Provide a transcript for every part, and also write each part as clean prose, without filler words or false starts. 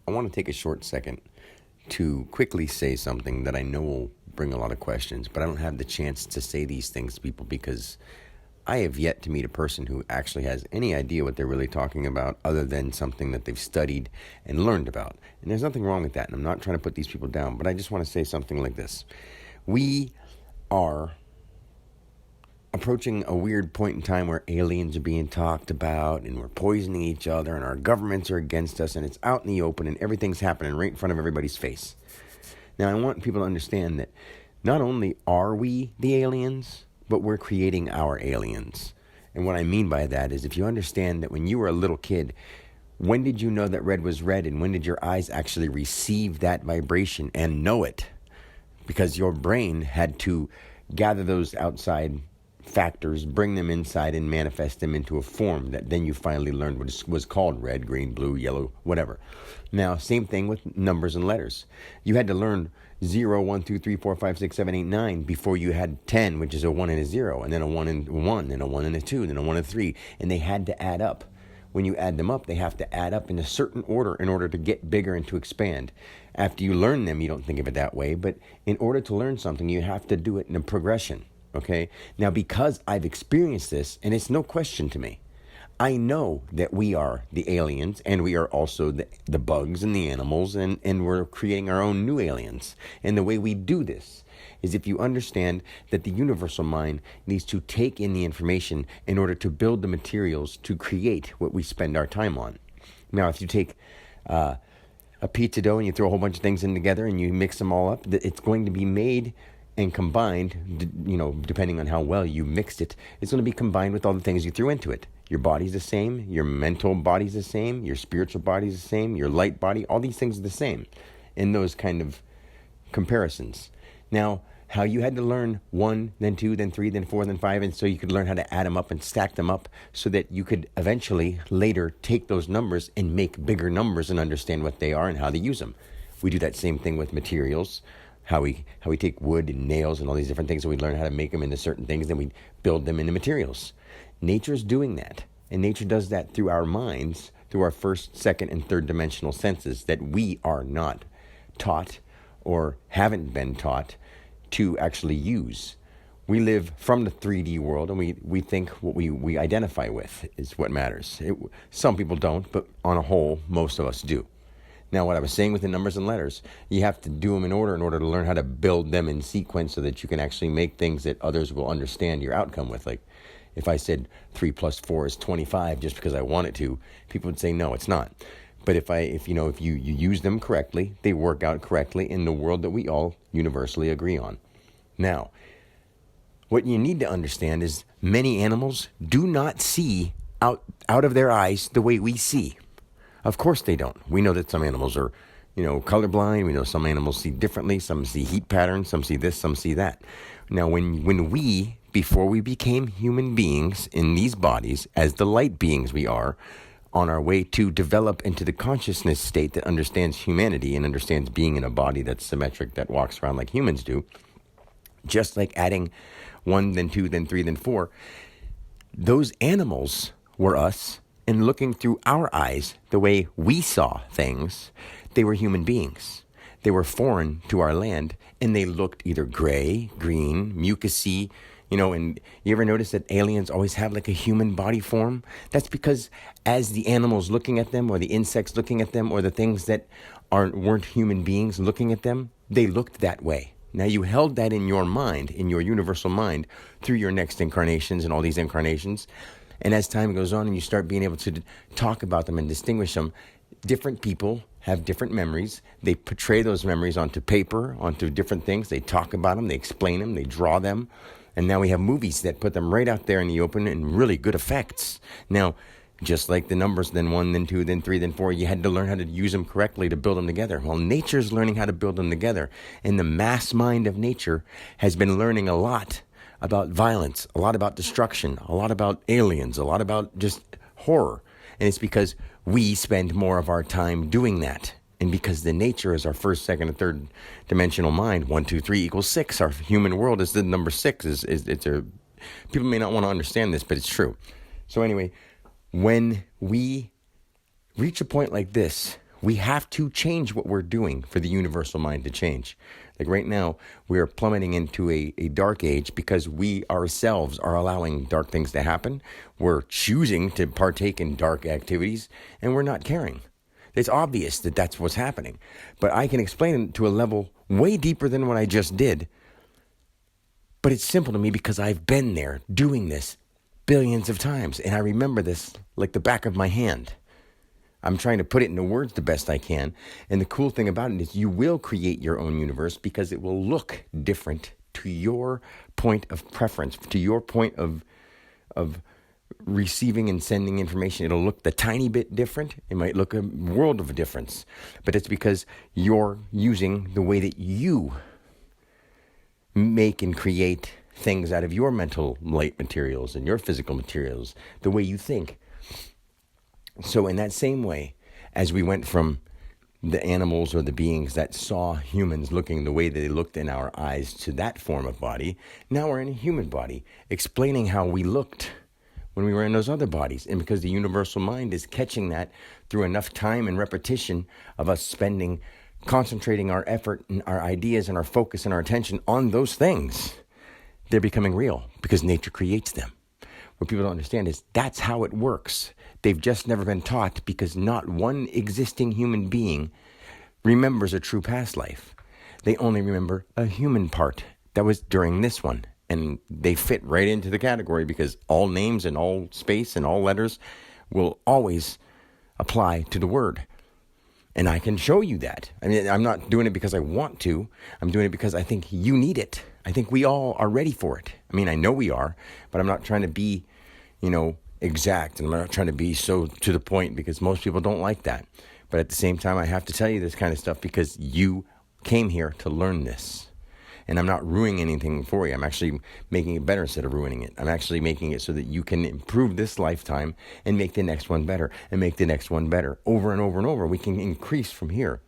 I want to take a short second to quickly say something that I know will bring a lot of questions, but I don't have the chance to say these things to people because I have yet to meet a person who actually has any idea what they're really talking about other than something that they've studied and learned about. And there's nothing wrong with that, and I'm not trying to put these people down, but I just want to say something like this. We are approaching a weird point in time where aliens are being talked about and we're poisoning each other and our governments are against us and it's out in the open and everything's happening right in front of everybody's face. Now, I want people to understand that not only are we the aliens, but we're creating our aliens. And what I mean by that is if you understand that when you were a little kid, when did you know that red was red and when did your eyes actually receive that vibration and know it? Because your brain had to gather those outside factors, bring them inside and manifest them into a form that then you finally learned what was called red, green, blue, yellow, whatever. Now, same thing with numbers and letters. You had to learn 0, 1, 2, 3, 4, 5, 6, 7, 8, 9 before you had 10, which is a 1 and a 0, and then a 1 and 1, and a 1 and a 2, then a 1 and 3, and they had to add up. When you add them up, they have to add up in a certain order in order to get bigger and to expand. After you learn them, you don't think of it that way, but in order to learn something, you have to do it in a progression. Okay? Now, because I've experienced this, and it's no question to me, I know that we are the aliens, and we are also the bugs and the animals, and we're creating our own new aliens. And the way we do this is if you understand that the universal mind needs to take in the information in order to build the materials to create what we spend our time on. Now, if you take a pizza dough and you throw a whole bunch of things in together and you mix them all up, it's going to be made and combined, depending on how well you mixed it, it's going to be combined with all the things you threw into it. Your body's the same, your mental body's the same, your spiritual body's the same, your light body, all these things are the same in those kind of comparisons. Now, how you had to learn 1, then 2, then 3, then 4, then 5, and so you could learn how to add them up and stack them up so that you could eventually later take those numbers and make bigger numbers and understand what they are and how to use them. We do that same thing with materials. How we take wood and nails and all these different things, and we learn how to make them into certain things, and we build them into materials. Nature's doing that, and nature does that through our minds, through our first, second, and third dimensional senses that we are not taught or haven't been taught to actually use. We live from the 3D world, and we think what we identify with is what matters. Some people don't, but on a whole, most of us do. Now, what I was saying with the numbers and letters, you have to do them in order to learn how to build them in sequence so that you can actually make things that others will understand your outcome with. Like, if I said 3 plus 4 is 25 just because I wanted to, people would say, no, it's not. But if you use them correctly, they work out correctly in the world that we all universally agree on. Now, what you need to understand is many animals do not see out of their eyes the way we see. Of course they don't. We know that some animals are, colorblind. We know some animals see differently. Some see heat patterns. Some see this. Some see that. Now, when we, before we became human beings in these bodies, as the light beings we are, on our way to develop into the consciousness state that understands humanity and understands being in a body that's symmetric, that walks around like humans do, just like adding 1, then 2, then 3, then 4, those animals were us. And looking through our eyes, the way we saw things, they were human beings. They were foreign to our land, and they looked either gray, green, mucusy, and you ever notice that aliens always have like a human body form? That's because as the animals looking at them, or the insects looking at them, or the things that weren't human beings looking at them, they looked that way. Now, you held that in your mind, in your universal mind, through your next incarnations and all these incarnations. And as time goes on and you start being able to talk about them and distinguish them, different people have different memories. They portray those memories onto paper, onto different things. They talk about them, they explain them, they draw them. And now we have movies that put them right out there in the open and really good effects. Now, just like the numbers, then 1, then 2, then 3, then 4, you had to learn how to use them correctly to build them together. Well, nature's learning how to build them together. And the mass mind of nature has been learning a lot about violence, a lot about destruction, a lot about aliens, a lot about just horror. And it's because we spend more of our time doing that. And because the nature is our first, second, and third dimensional mind, 1, 2, 3 equals 6. Our human world is the number 6. People may not want to understand this, but it's true. So anyway, when we reach a point like this, We have to change what we're doing for the universal mind to change. Like right now, we're plummeting into a dark age because we ourselves are allowing dark things to happen. We're choosing to partake in dark activities, and we're not caring. It's obvious that that's what's happening. But I can explain it to a level way deeper than what I just did. But it's simple to me because I've been there doing this billions of times. And I remember this like the back of my hand. I'm trying to put it into words the best I can. And the cool thing about it is you will create your own universe because it will look different to your point of preference, to your point of receiving and sending information. It'll look the tiny bit different. It might look a world of difference. But it's because you're using the way that you make and create things out of your mental light materials and your physical materials, the way you think. So in that same way, as we went from the animals or the beings that saw humans looking the way they looked in our eyes to that form of body, now we're in a human body, explaining how we looked when we were in those other bodies. And because the universal mind is catching that through enough time and repetition of us concentrating our effort and our ideas and our focus and our attention on those things, they're becoming real because nature creates them. What people don't understand is that's how it works. They've just never been taught because not one existing human being remembers a true past life. They only remember a human part that was during this one. And they fit right into the category because all names and all space and all letters will always apply to the word. And I can show you that. I mean, I'm not doing it because I want to. I'm doing it because I think you need it. I think we all are ready for it. I mean, I know we are, but I'm not trying to be, exact. And I'm not trying to be so to the point because most people don't like that. But at the same time, I have to tell you this kind of stuff because you came here to learn this. And I'm not ruining anything for you. I'm actually making it better instead of ruining it. I'm actually making it so that you can improve this lifetime and make the next one better and make the next one better over and over and over. We can increase from here.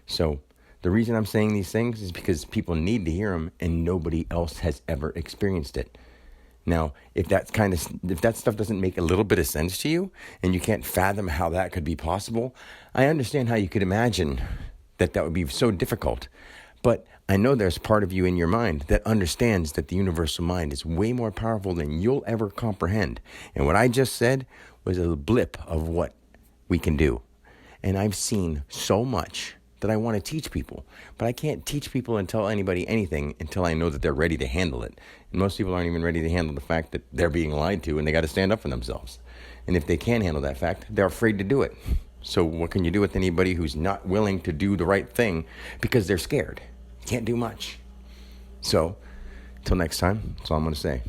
So the reason I'm saying these things is because people need to hear them and nobody else has ever experienced it. Now, if that stuff doesn't make a little bit of sense to you and you can't fathom how that could be possible, I understand how you could imagine that would be so difficult. But I know there's part of you in your mind that understands that the universal mind is way more powerful than you'll ever comprehend. And what I just said was a blip of what we can do. And I've seen so much that I want to teach people. But I can't teach people and tell anybody anything until I know that they're ready to handle it. And most people aren't even ready to handle the fact that they're being lied to and they got to stand up for themselves. And if they can handle that fact, they're afraid to do it. So what can you do with anybody who's not willing to do the right thing because they're scared? Can't do much. So, until next time, that's all I'm going to say.